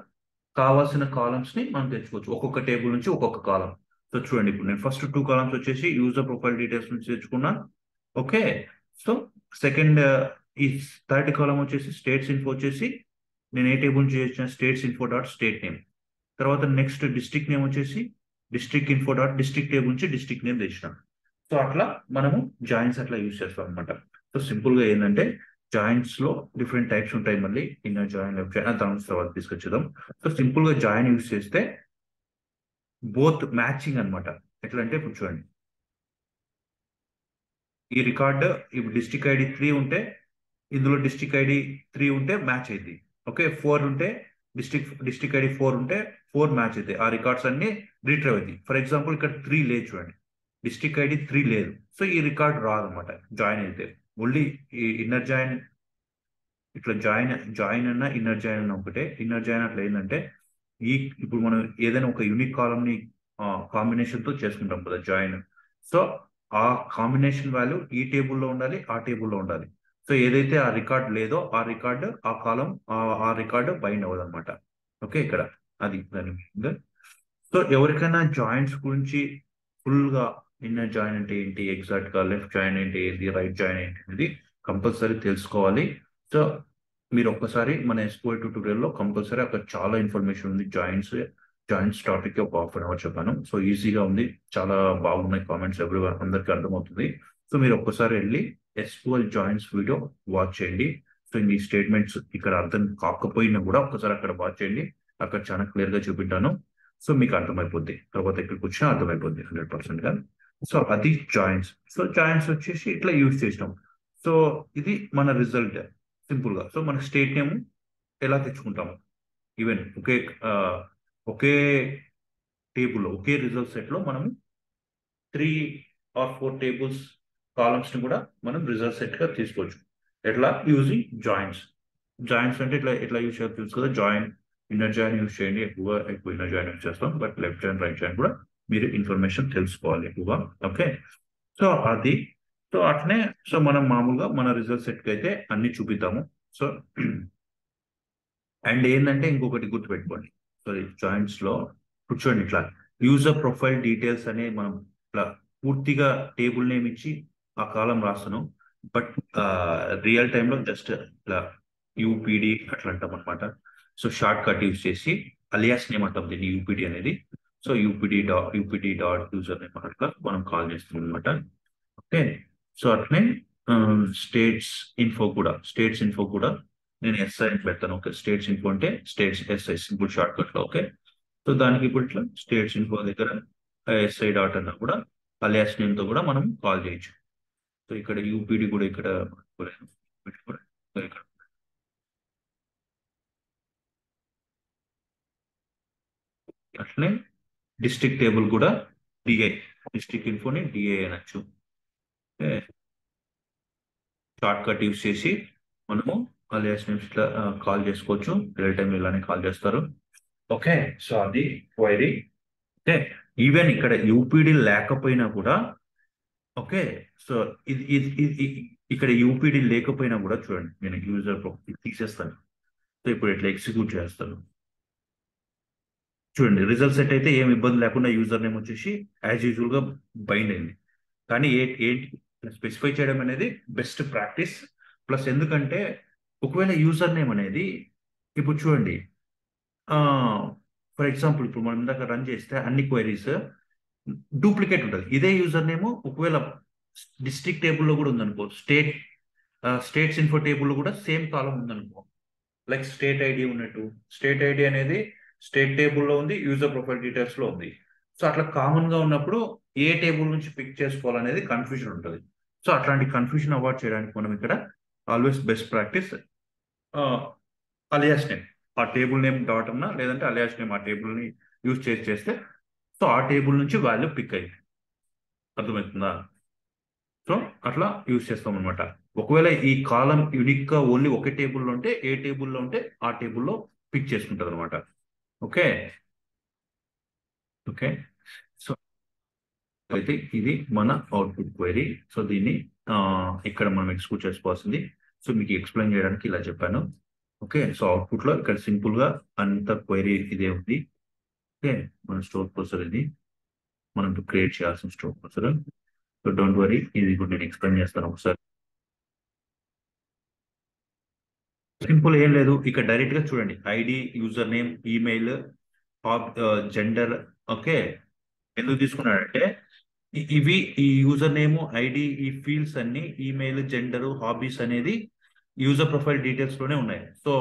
కావాల్సిన కాలమ్స్ ని మనం తెచ్చుకోవచ్చు, ఒక్కొక్క టేబుల్ నుంచి ఒక్కొక్క కాలం. సో చూడండి, ఇప్పుడు నేను ఫస్ట్ 2 కాలమ్స్ వచ్చేసి యూజర్ ప్రొఫైల్ డీటెయిల్స్ నుంచి తెచ్చుకున్నా. ఓకే. సో సెకండ్ ఈ థర్డ్ కాలం వచ్చేసి స్టేట్స్ ఇన్ఫో వచ్చేసి నేను ఏ టేబుల్ నుంచి చేసిన states info dot state name. తర్వాత నెక్స్ట్ డిస్ట్రిక్ట్ నేమ్ వచ్చేసి district info dot district table నుంచి డిస్ట్రిక్ట్ నేమ్ తెచ్చిన. సో అట్లా మనము జాయిన్స్ అట్లా యూజ్ చేస్తాం అనమాట. సో సింపుల్ గా ఏంటంటే జాయింట్స్ లో డిఫరెంట్ టైప్స్ ఉంటాయి. మళ్ళీ ఇన్నర్ జాయిన్, లెఫ్ట్ జాయిన్, దాని తర్వాత తీసుకొచ్చేద్దాం. సో సింపుల్ గా జాయిన్ యూజ్ చేస్తే బోత్ మ్యాచింగ్ అనమాట. ఎట్లా అంటే ఇప్పుడు చూడండి, ఈ రికార్డు ఇప్పుడు డిస్ట్రిక్ట్ ఐడి 3 ఉంటే ఇందులో డిస్ట్రిక్ట్ ఐడి 3 ఉంటే మ్యాచ్ అయింది. ఓకే, 4 ఉంటే డిస్ట్రిక్ట్ ఐడి 4 ఉంటే 4 మ్యాచ్ అవుతాయి. ఆ రికార్డ్స్ అన్ని రీట్రైవ్ అవుతాయి. ఫర్ ఎగ్జాంపుల్ ఇక్కడ 3 లేదు చూడండి, డిస్ట్రిక్ట్ ఐడి 3 లేదు. సో ఈ రికార్డ్ రాదనమాట జాయిన్ అయితే. ఓన్లీ ఈ ఇన్నర్ జాయిన్ ఇట్లా జాయిన్ అన్న ఇన్నర్ జాయిన్ అన్న ఒకటే. ఇన్నర్ జాయిన్ అట్లా ఏంటంటే ఇప్పుడు మనం ఏదైనా ఒక యూనిక్ కాలమ్ ని కాంబినేషన్ తో చేసుకుంటాం కదా జాయిన్. సో ఆ కాంబినేషన్ వాల్యూ ఈ టేబుల్లో ఉండాలి, ఆ టేబుల్లో ఉండాలి. సో ఏదైతే ఆ రికార్డ్ లేదో ఆ రికార్డు ఆ కాలం ఆ రికార్డు బైండ్ అవ్వదు అనమాట. ఓకే, ఇక్కడ అది దాని మీద. సో ఎవరికైనా జాయింట్స్ గురించి ఫుల్ గా ఇన్నర్ జాయిన్ అంటే ఏంటి, ఎగ్జాక్ట్ గా లెఫ్ట్ జాయిన్ ఏంటి, రైట్ జాయిన్ ఏంటి అనేది కంపల్సరీ తెలుసుకోవాలి. సో మీరు ఒక్కసారి మన ఎస్క్యూఎల్ ట్యూటోరియల్లో కంపల్సరీ అక్కడ చాలా ఇన్ఫర్మేషన్ ఉంది. జాయింట్స్ టాపిక్ ఒక హాఫ్ అన్ అవర్ చెప్పాను. సో ఈజీగా ఉంది, చాలా బాగున్నాయి కామెంట్స్, అందరికీ అర్థమవుతుంది. సో మీరు ఒక్కసారి వెళ్ళి ఎస్క్యూఎల్ జాయింట్స్ వీడియో వాచ్ చేయండి. సో ఈ స్టేట్మెంట్స్ ఇక్కడ అర్థం కాకపోయినా కూడా ఒక్కసారి అక్కడ వాచ్ చేయండి. అక్కడ చాలా క్లియర్ గా చూపించాను. సో మీకు అర్థమైపోద్ది, తర్వాత ఇక్కడికి వచ్చినా అర్థమైపోద్ది 100% గా. సో అది జాయింట్స్. సో జాయింట్స్ వచ్చేసి ఇట్లా యూజ్ చేసినాం. సో ఇది మన రిజల్ట్ సింపుల్ గా. సో మన స్టేట్ నేమ్ ఎలా తెచ్చుకుంటాము, ఈవెన్ ఒకే టేబుల్ లో ఒకే రిజల్ట్ సెట్ లో మనం 3 or 4 టేబుల్స్ కాలమ్స్ ని కూడా మనం రిజల్ట్ సెట్ గా తీసుకోవచ్చు. ఎట్లా యూజింగ్ జాయింట్స్. జాయింట్స్ అంటే ఇట్లా యూజ్ చేయాలి తెలుసు కదా. ఇన్నర్ జాయిన్ యూజ్ చేయండి, ఎక్కువ ఇన్నర్ జాయిన్ యూజ్ చేస్తాం. But left join, right join కూడా మీరు ఇన్ఫర్మేషన్ తెలుసుకోవాలి ఎక్కువగా. ఓకే, సో అది. సో అట్నే సో మనం మామూలుగా మన రిజల్ట్ సెట్ కి అయితే అన్ని చూపిద్దాము. సో అండ్ ఏంటంటే ఇంకొకటి గుర్తుపెట్టుకోండి. సారీ, జాయింట్స్ లో కూర్చోండి, ఇట్లా యూజర్ ప్రొఫైల్ డీటెయిల్స్ అనే మనం ఇట్లా పూర్తిగా టేబుల్ నేమ్ ఇచ్చి ఆ కాలం రాస్తాను. బట్ రియల్ టైంలో జస్ట్ ఇట్లా యూపీడి అట్లా అంటాం అనమాట. సో షార్ట్ కట్ యూజ్ చేసి అలియాస్ నేమ్ అంటాం దీన్ని, యూపీడి అనేది. సో యూపీడి డాట్ యూజర్ నేమ్ అట్లా మనం కాల్ చేస్తాం అనమాట. ఓకే, సో అట్నే స్టేట్స్ ఇన్ఫో కూడా నేను ఎస్ఐ అని పెడతాను. ఓకే, స్టేట్స్ ఇన్ఫో అంటే states SI simple short cut లో. ఓకే, సో దానికి ఇప్పుడు ఇట్లా స్టేట్స్ ఇన్ఫో దగ్గర ఎస్ఐ డాట్ అన్న కూడా అలియాస్ నేమ్ తో కూడా మనం కాల్ చేయొచ్చు. సో ఇక్కడ యూపీడి కూడా ఇక్కడ ఇక్కడ అట్లనే డిస్ట్రిక్ట్ టేబుల్ కూడా డిఐ, డిస్ట్రిక్ట్ ఇన్ఫోని డిఐ అనొచ్చు. షార్ట్ కట్ యూస్ చేసి మనము అలియాస్ నేమ్స్ ఇట్లా కాల్ చేసుకోవచ్చు. రియల్ టైం ఇలానే కాల్ చేస్తారు. ఓకే, సో అది క్వైరీ. ఓకే, ఈవెన్ ఇక్కడ యూపీడి లేకపోయినా కూడా ఓకే. సో ఇక్కడ యూపీడి లేకపోయినా కూడా చూడండి, నేను యూజర్ తీసేస్తాను. సో ఇప్పుడు ఇట్లా ఎగ్జిక్యూట్ చేస్తాను. చూడండి, రిజల్ట్ సెట్ అయితే ఏం ఇబ్బంది లేకుండా యూజర్ నేమ్ వచ్చేసి యాజ్ యూజువల్ గా బైండ్ అయింది. కానీ ఏంటి స్పెసిఫై చేయడం అనేది బెస్ట్ ప్రాక్టీస్. ప్లస్ ఎందుకంటే ఒకవేళ యూజర్ నేమ్ అనేది ఇప్పుడు చూడండి, ఫర్ ఎగ్జాంపుల్ ఇప్పుడు మనం ఇందాక రన్ చేస్తే అన్ని క్వైరీస్ డూప్లికేట్ ఉంటుంది. ఇదే యూజర్ నేమ్ ఒకవేళ డిస్ట్రిక్ట్ టేబుల్లో కూడా ఉందనుకో, స్టేట్స్ ఇన్ఫో టేబుల్లో కూడా సేమ్ కాలం ఉందనుకో, లైక్ స్టేట్ ఐడి ఉన్నట్టు. స్టేట్ ఐడి అనేది స్టేట్ టేబుల్లో ఉంది, యూజర్ ప్రొఫైల్ డీటెయిల్స్ లో ఉంది. సో అట్లా కామన్ గా ఉన్నప్పుడు ఏ టేబుల్ నుంచి పిక్ చేసుకోవాలనేది కన్ఫ్యూజన్ ఉంటుంది. సో అట్లాంటి కన్ఫ్యూజన్ అవాయిడ్ చేయడానికి మనం ఇక్కడ always best practice alias name, ఆ టేబుల్ నేమ్ డాట్ అన్నా లేదంటే అలియాస్ నేమ్ ఆ టేబుల్ ని యూజ్ చేస్తే సో ఆ టేబుల్ నుంచి వాల్యూ పిక్ అయింది. అర్థమవుతుందా? సో అట్లా యూజ్ చేస్తాం అనమాట. ఒకవేళ ఈ కాలం యూనిక్ గా ఓన్లీ ఒకే టేబుల్లో ఉంటే ఏ టేబుల్లో ఉంటే ఆ టేబుల్లో పిక్ చేసుకుంటది అనమాట. ఓకే. ఓకే. సో అయితే ఇది మన అవుట్పుట్ క్వైరీ. సో దీన్ని ఇక్కడ మనం ఎక్స్క్యూట్ చేసుకోవాల్సింది. సో మీకు ఎక్స్ప్లెయిన్ చేయడానికి ఇలా చెప్పాను. ఓకే. సో అవుట్పుట్ లో ఇక్కడ సింపుల్ గా అంత క్వైరీ ఇదే ఉంది. ఓకే. మన స్టోర్ ప్రొసెసర్ ఇది మనం క్రియేట్ చేయాల్సిన store processor. So don't worry, ఇది ఇప్పుడు నేను ఎక్స్ప్లెయిన్ చేస్తాను ఒకసారి. సింపుల్ ఏం లేదు, ఇక్కడ డైరెక్ట్ గా చూడండి. ID, user name, email, gender. Okay. ఎందుకు తీసుకున్నాడంటే ఇవి ఈ యూజర్ నేమ్, ఐడి, ఈ ఫీల్డ్స్ అన్ని ఈమెయిల్, జెండర్, హాబీస్ అనేది యూజర్ ప్రొఫైల్ డీటెయిల్స్ లోనే ఉన్నాయి. సో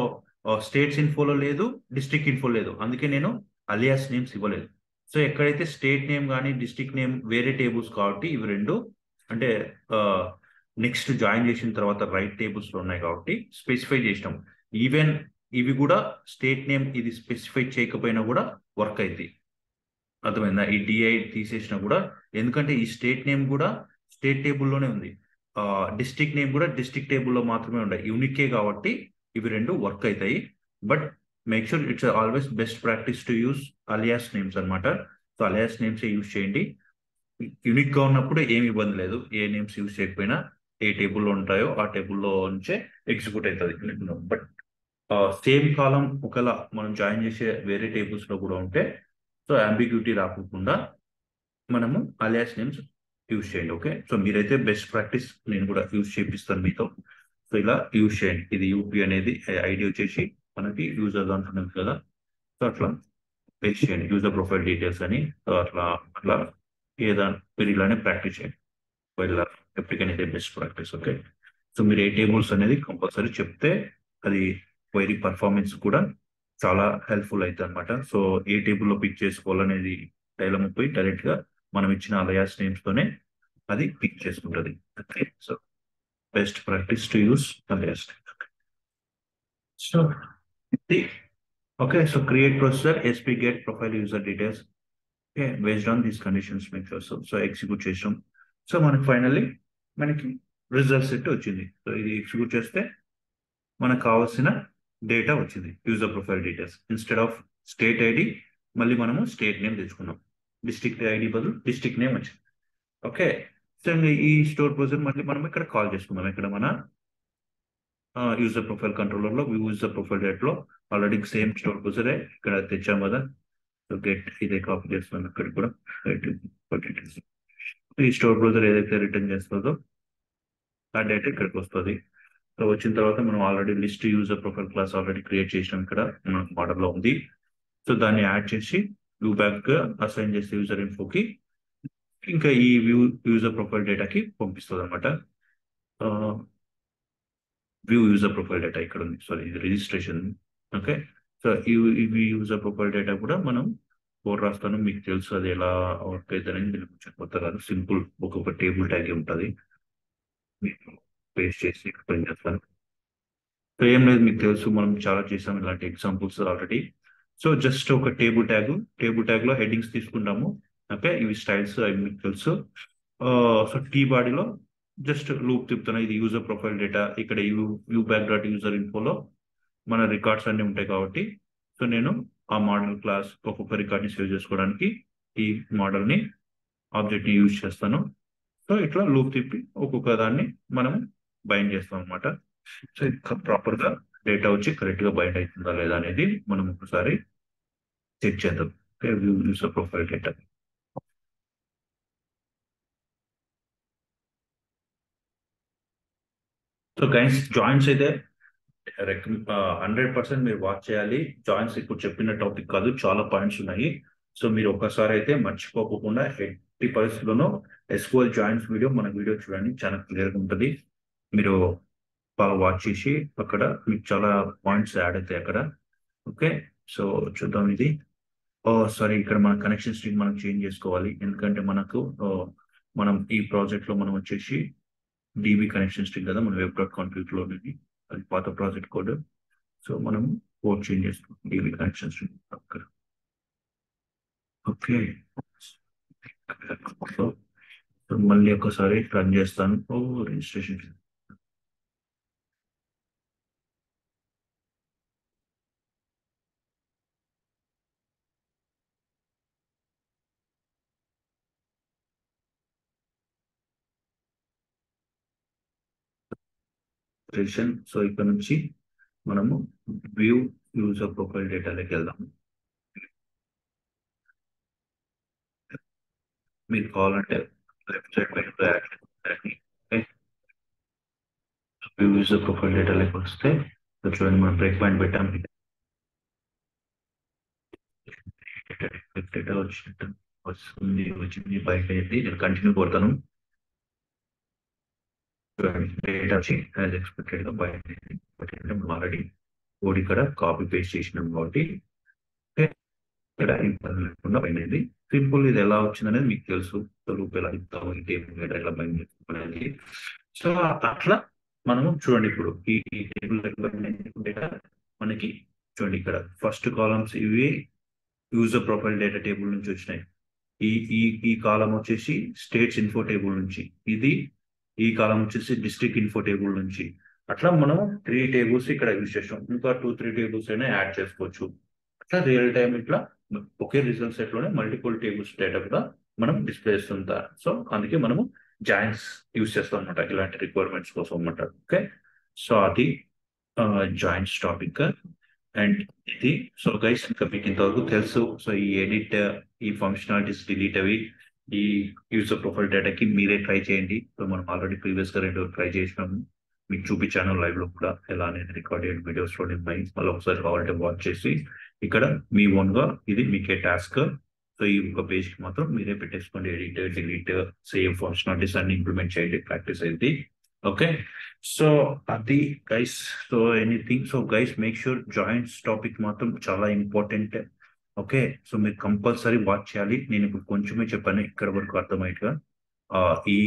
స్టేట్స్ ఇన్ఫోలో లేదు, డిస్ట్రిక్ట్ ఇన్ఫో లేదు, అందుకే నేను అలియాస్ నేమ్స్ ఇవ్వలేదు. సో ఎక్కడైతే స్టేట్ నేమ్ కానీ డిస్ట్రిక్ట్ నేమ్ వేరే టేబుల్స్ కాబట్టి ఇవి రెండు అంటే నెక్స్ట్ జాయిన్ చేసిన తర్వాత రైట్ టేబుల్స్ లో ఉన్నాయి కాబట్టి స్పెసిఫై చేసినాం. ఈవెన్ ఇవి కూడా స్టేట్ నేమ్ ఇది స్పెసిఫై చేయకపోయినా కూడా వర్క్ అయింది. అర్థమైందా? ఈ డిఐ తీసేసినా కూడా, ఎందుకంటే ఈ స్టేట్ నేమ్ కూడా స్టేట్ టేబుల్లోనే ఉంది, డిస్ట్రిక్ట్ నేమ్ కూడా డిస్ట్రిక్ట్ టేబుల్లో మాత్రమే ఉన్నాయి, యూనికే కాబట్టి ఇవి రెండు వర్క్ అవుతాయి. But make sure it's always best practice to use alias names అనమాట. సో అలియాస్ నేమ్స్ యూజ్ చేయండి. యూనిక్ గా ఉన్నప్పుడు ఏమి ఇబ్బంది లేదు, ఏ నేమ్స్ యూజ్ చేయకపోయినా ఏ టేబుల్లో ఉంటాయో ఆ టేబుల్లో నుంచే ఎగ్జిక్యూట్ అవుతుంది. బట్ సేమ్ కాలం ఒకవేళ మనం జాయిన్ చేసే వేరే టేబుల్స్ లో కూడా ఉంటే సో అంబిగ్యూటీ రాకుండా మనము అలియాస్ నేమ్స్ యూజ్ చేయండి. ఓకే. సో మీరైతే బెస్ట్ ప్రాక్టీస్ నేను కూడా యూజ్ చేపిస్తాను మీతో. సో ఇలా యూజ్ చేయండి. ఇది యూపీ అనేది ఐడి వచ్చేసి మనకి యూజర్ దాంట్లో ఉంది కదా. సో అట్లా పేస్ట్ చేయండి యూజర్ ప్రొఫైల్ డీటెయిల్స్ అని. సో అట్లా అట్లా ఏదైనా మీరు ఇలానే ప్రాక్టీస్ చేయండి. వెళ్ళ ఎప్పటికైనా బెస్ట్ ప్రాక్టీస్. ఓకే. సో మీరు ఏ టేబుల్స్ అనేది కంపల్సరీ చెప్తే అది క్వైరీ పర్ఫార్మెన్స్ కూడా చాలా హెల్ప్ఫుల్ అవుతుంది అనమాట. సో ఏ టేబుల్లో పిక్ చేసుకోవాలనేది డైలమ్ పోయి డైరెక్ట్ గా మనం ఇచ్చిన అలయాస్ నేమ్స్ తోనే అది పిక్ చేసుకుంటుంది. Okay. So best practice to use alias. So okay. So create processor SP get profile user details. Okay. Based on these conditions make చేస్తాం. సో ఎగ్జిక్యూట్ చేసాం. సో మనకి ఫైనల్లీ మనకి రిజల్ట్ సెట్ వచ్చింది. So ఇది execute చేస్తే మనకు కావాల్సిన data వచ్చింది, user profile details. Instead of state ID మళ్ళీ మనము స్టేట్ నేమ్ తెచ్చుకున్నాం, డిస్ట్రిక్ట్ ఐడి బదులు డిస్ట్రిక్ట్ నేమ్ వచ్చింది. ఓకే. సో ఈ స్టోర్ ప్రొసెసర్ మళ్ళీ మనం ఇక్కడ కాల్ చేసుకున్నాం. ఇక్కడ మన యూజర్ ప్రొఫైల్ కంట్రోలర్ లో యూజర్ ప్రొఫైల్ డేట్ లో ఆల్రెడీ సేమ్ స్టోర్ ప్రొసెసరే ఇక్కడ తెచ్చాం కదా. సో గెట్ ఇదే కాపీ చేస్తున్నాం ఇక్కడ కూడా. ఈ స్టోర్ ప్రొసెసర్ ఏదైతే రిటర్న్ చేస్తుందో ఆ డేటా ఇక్కడికి వస్తుంది. సో వచ్చిన తర్వాత మనం already list user profile class already create చేసినాం, ఇక్కడ మనకు మోడల్లో ఉంది. సో దాన్ని యాడ్ చేసి వ్యూ బ్యాక్ గా అసైన్ చేస్తే యూజర్ ఇన్ఫోకి ఇంకా ఈ వ్యూ యూజర్ ప్రొఫైల్ డేటాకి పంపిస్తుంది అనమాట. వ్యూ యూజర్ ప్రొఫైల్ డేటా ఇక్కడ ఉంది, సారీ ఇది రిజిస్ట్రేషన్. ఓకే. సో ఈ యూజర్ ప్రొఫైల్ డేటా కూడా మనం కోడ్ రాస్తాను, మీకు తెలుసు అది ఎలా వర్క్ అవుతుంది అనేది. మీకు కొంచెం కొత్త కాదు, సింపుల్ ఒక్కొక్క టేబుల్ ట్యాగ్ ఉంటుంది, మీకు పేస్ట్ చేసి ఎక్స్ప్లెయిన్ చేస్తాను. సో ఏం లేదు, మీకు తెలుసు మనం చాలా చేసాం ఇలాంటి ఎగ్జాంపుల్స్ ఆల్రెడీ. సో జస్ట్ ఒక టేబుల్ ట్యాగ్ లో హెడ్డింగ్స్ తీసుకుంటాము. ఓకే. ఇవి స్టైల్స్ అవి మీకు తెలుసు. సో టీ బాడీలో జస్ట్ లూప్ తిప్పుతున్నా, ఇది యూజర్ ప్రొఫైల్ డేటా. ఇక్కడ యూ బ్యాక్ డాట్ యూజర్ ఇన్ఫోలో మన రికార్డ్స్ అన్ని ఉంటాయి కాబట్టి సో నేను ఆ మోడల్ క్లాస్ ఒక్కొక్క రికార్డ్ని సేవ్ చేసుకోవడానికి ఈ మోడల్ని ఆబ్జెక్ట్ని యూజ్ చేస్తాను. సో ఇట్లా లూప్ తిప్పి ఒక్కొక్క దాన్ని మనం బైండ్ చేస్తాం అనమాట. సో ప్రాపర్ గా డేటా వచ్చి కరెక్ట్ గా బైండ్ అవుతుందా లేదా అనేది మనం ఒకసారి చెక్ చేద్దాం. User profile data. So Giants joins అయితే 100% మీరు వాచ్ చేయాలి. జాయిన్స్ ఇప్పుడు చెప్పిన టాపిక్ కాదు, చాలా పాయింట్స్ ఉన్నాయి. సో మీరు ఒక్కసారి అయితే మర్చిపోకుండా ఎట్టి పరిస్థితుల్లోనూ ఎస్క్యూఎల్ జాయిన్స్ వీడియో మన వీడియో చూడండి, చాలా క్లియర్గా ఉంటుంది. మీరు బాగా వాచ్ చేసి అక్కడ మీకు చాలా పాయింట్స్ యాడ్ అవుతాయి అక్కడ. ఓకే. సో చూద్దాం ఇది. ఓ సారీ, ఇక్కడ మన కనెక్షన్ స్ట్రింగ్ మనం చేంజ్ చేసుకోవాలి, ఎందుకంటే మనకు మనం ఈ ప్రాజెక్ట్ లో మనం వచ్చేసి డీబీ కనెక్షన్ స్ట్రింగ్ కదా మన వెబ్ డాట్ కాన్ఫిగ్ లో ఉన్నది, అది పాత ప్రాజెక్ట్ కోడ్. సో మనం కోడ్ చేంజ్ చేస్తాం డీబీ కనెక్షన్స్ అక్కడ. ఓకే, సో మళ్ళీ ఒకసారి రన్ చేస్తాను. Registration registration. సో ఇక్కడ నుంచి మనము వ్యూ యూజర్ ప్రొఫైల్ డేటాలోకి వెళ్దాం. మీకు కావాలంటే లెఫ్ట్ సైడ్ పైన వ్యూ యూజర్ ప్రొఫైల్ డేటాలోకి వస్తే చూడండి మనం బ్రేక్ పాయింట్ పెట్టాం. డేటా వచ్చినట్టు వచ్చింది బయట అయితే నేను కంటిన్యూ కొడతాను. డేటా వచ్చి యాజ్ ఎక్స్పెక్టెడ్ గా బయట ఆల్రెడీ కోడ్ ఇక్కడ కాపీ పేస్ట్ చేసినాం కాబట్టి ఇక్కడ ఇబ్బంది లేకుండా పోయింది. సింపుల్ ఇది ఎలా వచ్చింది అనేది మీకు తెలుసు. రూపాయలు ఎలా ఇస్తాము ఈ టేబుల్ ఎలా బయట. సో అట్లా మనము చూడండి ఇప్పుడు ఈ టేబుల్ డేటా మనకి చూడండి ఇక్కడ ఫస్ట్ కాలమ్స్ ఇవి యూజర్ ప్రొఫైల్ డేటా టేబుల్ నుంచి వచ్చినాయి. ఈ ఈ ఈ కాలం వచ్చేసి స్టేట్స్ ఇన్ఫో టేబుల్ నుంచి, ఇది ఈ కాలం వచ్చేసి డిస్ట్రిక్ట్ ఇన్ఫో టేబుల్ నుంచి. అట్లా మనం 3 టేబుల్స్ ఇక్కడ యూజ్ చేస్తాం. ఇంకా 2-3 టేబుల్స్ అయినా యాడ్ చేసుకోవచ్చు. అట్లా రియల్ టైం ఇట్లా ఒకే రిజల్ట్ సెట్ లోనే మల్టిపుల్ టేబుల్స్ డేటా కూడా మనం డిస్ప్లే చేస్తుంటాం. సో అందుకే మనము జాయిన్స్ యూజ్ చేస్తాం అనమాట ఇలాంటి రిక్వైర్మెంట్స్ కోసం అనమాట. ఓకే, సో అది జాయిన్స్ టాపిక్. అండ్ ఇది సో గైస్ ఇంకా మీకు ఇంతవరకు తెలుసు. సో ఈ ఎడిట్, ఈ ఫంక్షనాలిటీస్ డిలీట్ అవి ఈ యూజర్ ప్రొఫైల్ డేటాకి మీరే ట్రై చేయండి. సో మనం ఆల్రెడీ ప్రీవియస్ గా 2 ట్రై చేసినాము. మీకు చూపించాను లైవ్ లో కూడా ఎలా అనేది రికార్డెడ్ వీడియోస్ లో ఉన్నాయి. మళ్ళీ ఒకసారి కావాలంటే వాచ్ చేసి ఇక్కడ మీ ఓన్ గా ఇది మీకే టాస్క్. సో ఈ ఒక పేజ్ కి మాత్రం మీరే పెట్టేసుకోండి. ఎడిట్, డిలీట్, సేవ్ ఫంక్షనాలిటీస్ అన్ని ఇంప్లిమెంట్ చేయండి. ప్రాక్టీస్ అయింది. ఓకే, సో అది guys. So anything, so guys make sure joints topic మాత్రం చాలా ఇంపార్టెంట్. ఓకే, సో మీరు కంపల్సరీ వాచ్ చేయాలి. నేను ఇప్పుడు కొంచెమే చెప్పాను ఇక్కడ వరకు అర్థమయ్యేట్టుగా ఈ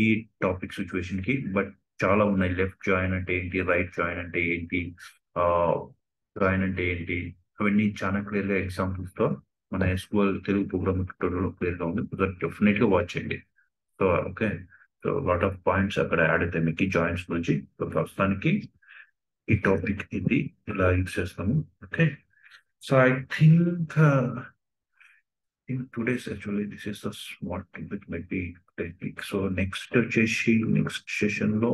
టాపిక్ సిచ్యువేషన్ కి. బట్ చాలా ఉన్నాయి. లెఫ్ట్ జాయిన్ అంటే ఏంటి, రైట్ జాయిన్ అంటే ఏంటి, జాయిన్ అంటే ఏంటి, అవన్నీ చాలా క్లియర్ గా ఎగ్జాంపుల్స్ తో మన SQL Telugu program tutorial clear గా ఉంది. డెఫినెట్ గా వాచ్ చేయండి. So okay, so lot of points అక్కడ యాడ్ అవుతాయి మీకు జాయింట్స్ నుంచి. సో ప్రస్తుతానికి ఈ టాపిక్ ఇది ఇలా యూజ్ చేస్తాము. Okay, so I think in today's actually this is the small bit might be technique. So next next session లో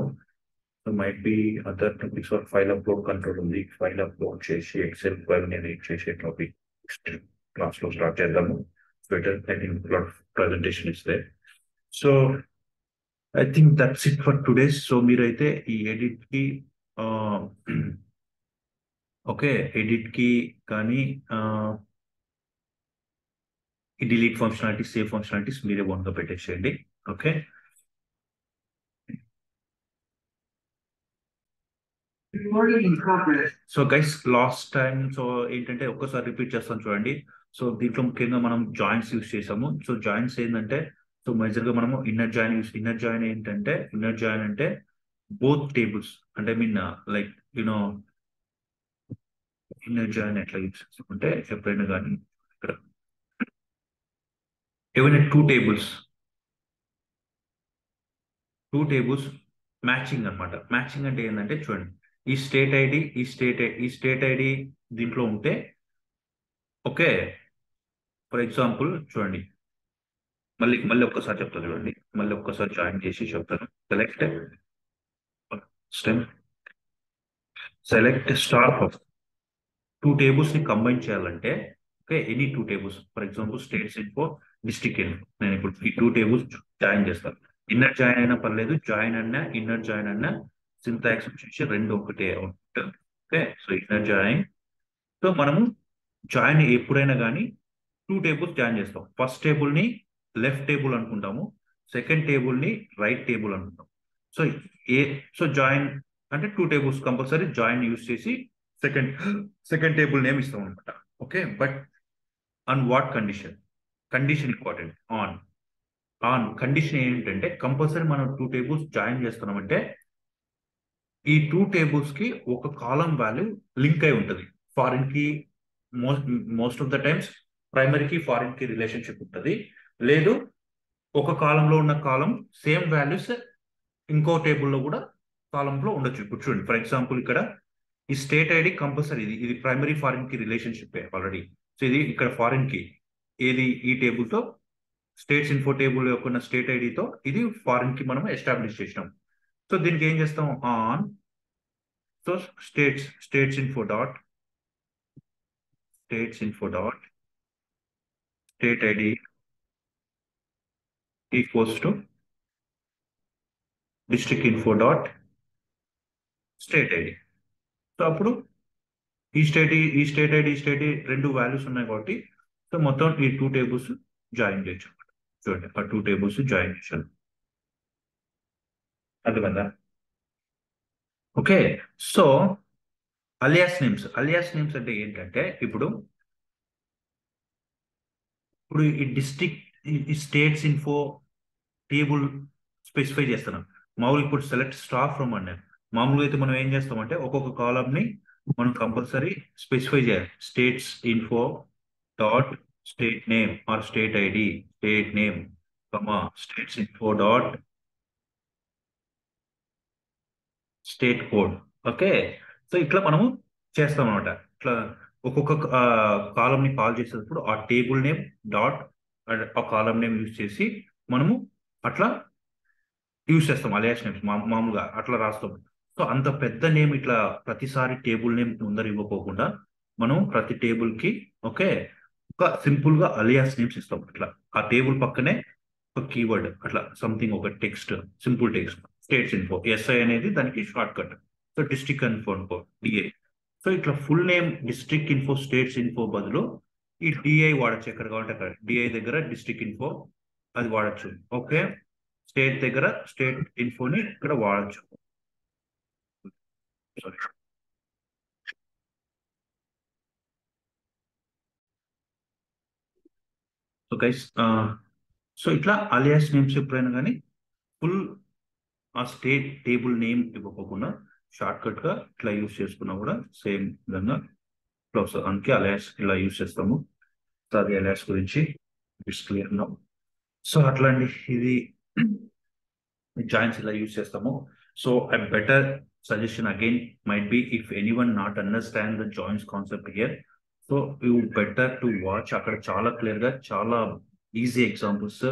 so might be other topics or file upload control ఉంది. File upload చేసి Excel file నేను చేసే topic next class లో start చేద్దాము. Better I think lot of presentation is there. So I think that's it for today's. So మీరైతే ఈ edit కి okay edit కి కానీ ఈ డిలీట్ ఫంక్షనాలిటీస్, సేవ్ ఫంక్షనాలిటీస్ మీరే ఓన్ గా పెట్టేసేయండి. Okay, so guys last time so ఏంటంటే ఒక్కసారి రిపీట్ చేస్తాను చూడండి. సో దీంట్లో ముఖ్యంగా మనం జాయింట్స్ యూస్ చేసాము. సో జాయింట్స్ ఏంటంటే సో మేజర్ గా మనము ఇన్నర్ జాయిన్ ఏంటంటే ఇన్నర్ జాయిన్ అంటే బోత్ టేబుల్స్ అంటే mean like you know inner join ఎట్లా యూస్ చేసుకుంటే ఎప్పుడైనా కానీ ఇక్కడ ఏవైనా టూ టేబుల్స్ మ్యాచింగ్ అనమాట. మ్యాచింగ్ అంటే ఏంటంటే చూడండి ఈ స్టేట్ ఐడి దీంట్లో ఉంటే ఓకే, ఫర్ ఎగ్జాంపుల్ చూడండి మళ్ళీ ఒక్కసారి చెప్తాను చూడండి. మళ్ళీ ఒక్కసారి జాయిన్ చేసి చెప్తాను. సెలెక్ట్ స్టార్ ఆఫ్ 2 టేబుల్స్ ని కంబైన్ చేయాలంటే okay any 2 tables for example states info, district info, నేను ఇప్పుడు ఈ 2 టేబుల్స్ జాయిన్ చేస్తాను. ఇన్నర్ జాయిన్ అయినా పర్లేదు, జాయిన్ అన్నా ఇన్నర్ జాయిన్ అన్నా సింటాక్స్ వచ్చేసి 2 ఒకటే అవుతుంది. Okay, so inner join. So మనము జాయిన్ ఎప్పుడైనా కానీ 2 టేబుల్స్ జాయిన్ చేస్తాం. ఫస్ట్ టేబుల్ ని లెఫ్ట్ టేబుల్ అనుకుంటాము, సెకండ్ టేబుల్ ని రైట్ టేబుల్ అనుకుంటాం. సో సో జాయిన్ అంటే 2 టేబుల్స్ కంపల్సరీ జాయిన్ యూస్ చేసి సెకండ్ టేబుల్ నేమ్ ఇస్తాం అనమాట. Okay, but on what condition important. On condition ఏంటంటే కంపల్సరీ మనం 2 టేబుల్స్ జాయిన్ చేస్తున్నామంటే ఈ 2 టేబుల్స్ కి ఒక కాలం వాల్యూ లింక్ అయి ఉంటుంది. ఫారిన్ కి మోస్ట్ ఆఫ్ ద టైమ్స్ ప్రైమరీకి ఫారిన్ కి రిలేషన్షిప్ ఉంటుంది. లేదు ఒక కాలంలో ఉన్న కాలం సేమ్ వాల్యూస్ ఇంకో టేబుల్లో కూడా కాలంలో ఉండొచ్చు. ఇప్పుడు చూడండి, ఫర్ ఎగ్జాంపుల్ ఇక్కడ ఈ స్టేట్ ఐడి కంపల్సరీ ఇది ప్రైమరీ ఫారిన్ కి రిలేషన్షిప్ ఆల్రెడీ. సో ఇది ఇక్కడ ఫారిన్ కి ఏది ఈ టేబుల్ తో స్టేట్స్ ఇన్ఫో టేబుల్ యొక్క స్టేట్ ఐడితో ఇది ఫారిన్ కి మనం ఎస్టాబ్లిష్ చేసినాం. సో దీనికి ఏం చేస్తాం, on so states info dot state ID equals to district info dot state ID. So అప్పుడు ఈ స్టేట్ ఐడి రెండు వాల్యూస్ ఉన్నాయి కాబట్టి సో మొత్తం ఈ 2 టేబుల్స్ జాయిన్ చేయొచ్చు. చూడండి, ఆ 2 టేబుల్స్ జాయిన్ చేశాను. అర్థమైందా? ఓకే. సో అలియాస్ నేమ్స్ అంటే ఏంటంటే ఇప్పుడు ఈ డిస్ట్రిక్ట్ ఈ స్టేట్స్ ఇన్ఫో టేబుల్ స్పెసిఫై చేస్తున్నాం. మామూలుగా ఇప్పుడు సెలెక్ట్ స్టార్ ఫ్రమ్ అన్నాను. మామూలుగా అయితే మనం ఏం చేస్తామంటే ఒక్కొక్క కాలం ని మనం కంపల్సరీ స్పెసిఫై చేయాలి. States info dot state name or state ID state name states info dot state code. Okay. So ఇట్లా మనము చేస్తాం అనమాట. ఇట్లా ఒక్కొక్క కాలం ని కాల్ చేసేటప్పుడు ఆ టేబుల్ నేమ్ డాట్ ఆ కాలం నేమ్ యూజ్ చేసి మనము అట్లా యూజ్ చేస్తాం. అలియాస్ నేమ్స్ మామూలుగా అట్లా రాస్తాం. సో అంత పెద్ద నేమ్ ఇట్లా ప్రతిసారి టేబుల్ నేమ్ ముందర ఇవ్వకోకుండా మనం ప్రతి టేబుల్ కి ఓకే ఒక సింపుల్ గా అలియాస్ నేమ్స్ ఇస్తాం. ఇట్లా ఆ టేబుల్ పక్కనే ఒక కీవర్డ్ అట్లా సంథింగ్ ఒక text, simple text, states info SI అనేది దానికి short cut. So district info అనుకో డిఐ. సో ఇట్లా full name district info states info బదులు ఈ డిఐ వాడచ్చు. ఎక్కడ కావాలంటే అక్కడ డిఐ దగ్గర డిస్ట్రిక్ట్ ఇన్ఫో అది వాడచ్చు. ఓకే. స్టేట్ దగ్గర స్టేట్ ఇన్ఫోని ఇక్కడ వాడచ్చు. సారీ. సో గైస్ సో ఇట్లా అలియాస్ నేమ్స్ ఎప్పుడైనా కానీ ఫుల్ ఆ స్టేట్ టేబుల్ నేమ్ ఇవ్వకుండా షార్ట్ కట్ గా ఇట్లా యూస్ చేసుకున్నా కూడా సేమ్ విధంగా ఇట్లా వస్తుంది. అందుకే అలియాస్ ఇలా యూస్ చేస్తాము. సో అది అలియాస్ గురించి ఇట్స్ క్లియర్ నౌ. సో అట్లా అండి, ఇది జాయింట్స్ ఇలా యూస్ చేస్తాము. So a better suggestion again might be if anyone not understand the joints concept here, so you better to watch. అక్కడ చాలా క్లియర్ గా చాలా ఈజీ ఎగ్జాంపుల్స్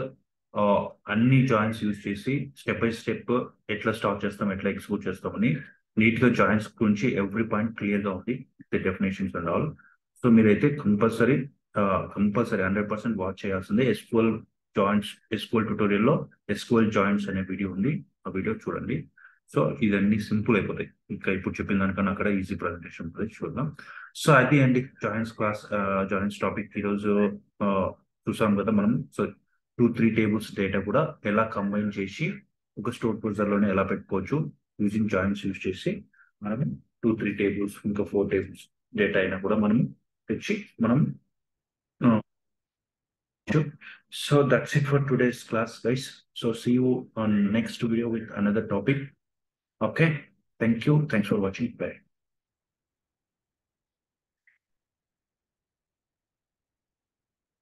అన్ని జాయింట్స్ యూజ్ చేసి స్టెప్ బై స్టెప్ ఎట్లా స్టార్ట్ చేస్తాం, ఎట్లా ఎగ్జిక్యూట్ చేస్తామని నీట్ గా జాయింట్స్ గురించి ఎవ్రీ పాయింట్ క్లియర్ గా ఉంది, the definitions and all. So మీరైతే కంపల్సరీ 100% వాచ్ చేయాల్సిందే. ఎస్క్యూఎల్ ట్యూటోరియల్ లో ఎస్క్యూఎల్ జాయింట్స్ అనే వీడియో ఉంది, ఆ వీడియో చూడండి. సో ఇదన్నీ సింపుల్ అయిపోతాయి. ఇంకా ఇప్పుడు చెప్పిన దానికన్నా అక్కడ ఈజీ ప్రజెంటేషన్ ఉంటుంది, చూద్దాం. సో అది అండి జాయింట్స్ క్లాస్, జాయింట్స్ టాపిక్ ఈరోజు చూసాం కదా మనం. సో 2-3 టేబుల్స్ డేటా కూడా ఎలా కంబైన్ చేసి ఒక స్టోర్ ప్రొసీజర్ లోనే ఎలా పెట్టుకోవచ్చు యూజింగ్ జాయింట్స్ యూజ్ చేసి మనం 2-3 టేబుల్స్ ఇంకా 4 టేబుల్స్ డేటా అయినా కూడా మనం తెచ్చి మనం so that's it for today's class, guys. So see you on next video with another topic. Okay, thank you, thanks for watching. Bye.